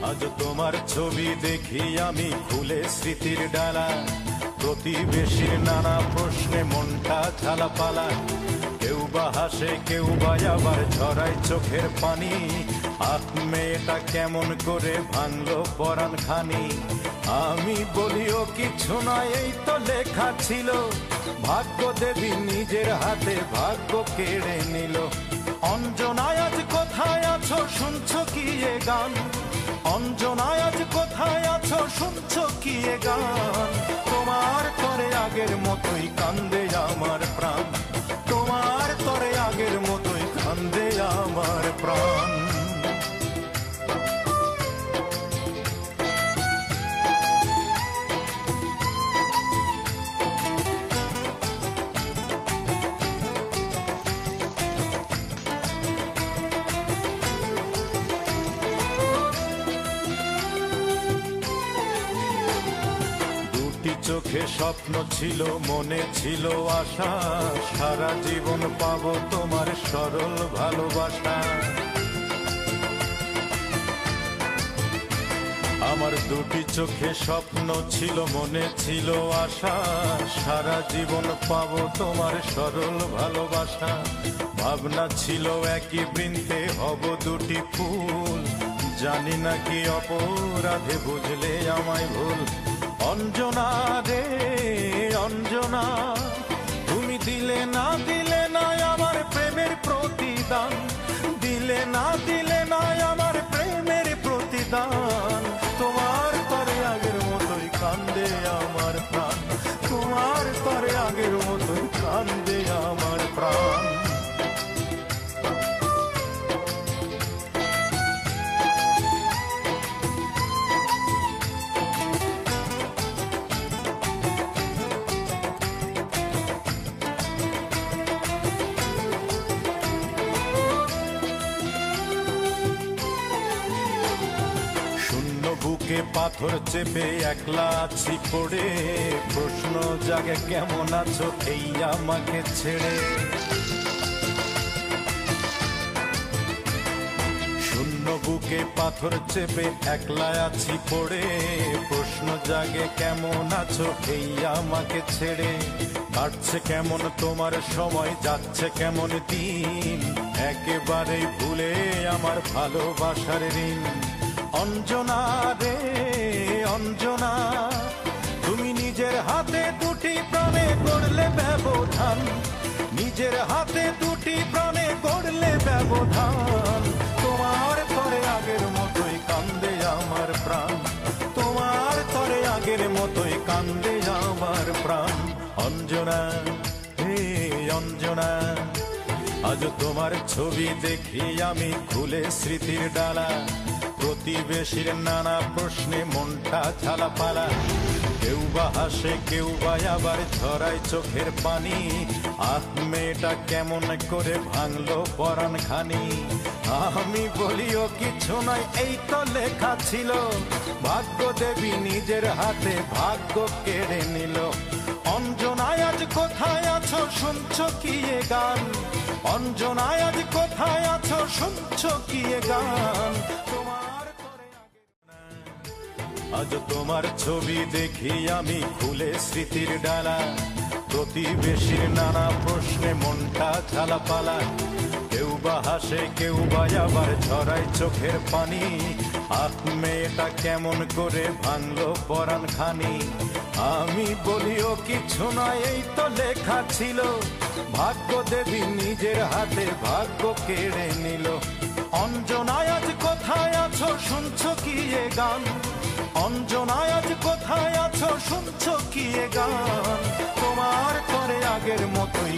আজ তোমার ছবি দেখি আমি খুলে স্মৃতির ডালা, প্রতিবেশীর নানা প্রশ্নে মনটা ঝালাপালা। কেউ বা হাসে, কেউ বা আবার ঝরায় চোখের পানি। আহ, মেয়েটা কেমন করে ভাঙলো পরাণ খানি। আমি বলিও কিছু নয়, এই তো লেখা ছিল। ভাগ্য দেবী নিজের হাতে ভাগ্য কেড়ে নিল। অঞ্জনায় আজ কোথায় আছো, শুনছো কি এ গান? অঞ্জনায় আজ কোথায় আছো, শুনছো কি এ গান? তোমার তরে আগের মতোই কান্দে আমার প্রাণ। তোমার তরে আগের মতোই কান্দে আমার প্রাণ। চোখে স্বপ্ন ছিল, মনে ছিল আশা, সারা জীবন পাবো তোমার সরল ভালোবাসা। আমার দুটি চোখে স্বপ্ন ছিল, মনে ছিল আশা, সারা জীবন পাবো তোমার সরল ভালোবাসা। ভাবনা ছিল একই বৃন্তে হব দুটি ফুল, জানি না কি অপরাধে বুঝলে আমায় ভুল। অঞ্জনা রে অঞ্জনা, তুমি দিলে না আমার প্রেমের প্রতিদান। দিলে না আমার প্রেমের প্রতিদান। তোমার তরে আগের মতোই কান্দে আমার প্রাণ। তোমার তরে আগের মতোই কান্দে আমার প্রাণ। বুকে পাথর চেপে একলা আছি পড়ে, প্রশ্ন জাগে কেমন আছো এই আমাকে ছেড়ে। শূন্য বুকে পাথর চেপে একলা আছি পড়ে, প্রশ্ন জাগে কেমন আছো এই আমাকে ছেড়ে। কাটছে কেমন তোমার সময়, যাচ্ছে কেমন দিন, একেবারেই ভুলে আমার ভালোবাসার ঋণ। অঞ্জনা রে অঞ্জনা, তুমি নিজের হাতে দুটি প্রাণে করলে ব্যবধান। নিজের হাতে দুটি প্রাণে করলে ব্যবধান। তোমার তরে আগের মতোই কান্দে আমার প্রাণ। তোমার তরে আগের মতোই কান্দে আমার প্রাণ। অঞ্জনা হে অঞ্জনা, আজ তোমার ছবি দেখি আমি খুলে স্মৃতির ডালা, প্রতিবেশীর নানা প্রশ্নে মনটা ঝালাপালা। কেউ বা হাসে, কেউ বা আবার ঝরায় চোখের পানি। আহ, মেয়েটা কেমন করে ভাঙলো পরাণ খানি। আমি বলিও কিছু নয়, এই তো লেখা ছিল। ভাগ্য দেবী নিজের হাতে ভাগ্য কেড়ে নিল। অঞ্জনায় আজ কোথায় আছো, শুনছো কি এ গান? অঞ্জনায় আজ কোথায় আছো, শুনছো কি এ গান? আজ তোমার ছবি দেখি আমি খুলে স্মৃতির ডালা, প্রতিবেশীর নানা প্রশ্নে মনটা ঝালাপালা। কেউ বা হাসে, কেউ বা আবার ঝরায় চোখের পানি। আহ, মেয়েটা কেমন করে ভাঙলো পরাণ খানি। আমি বলিও কিছু নয়, এই তো লেখা ছিল। ভাগ্য দেবী নিজের হাতে ভাগ্য কেড়ে নিল। অঞ্জনায় আজ কোথায় আছো, শুনছো কি এ গান? অঞ্জনায় আজ কোথায় আছো, শুনছো কি এ গান? তোমার তরে আগের মতোই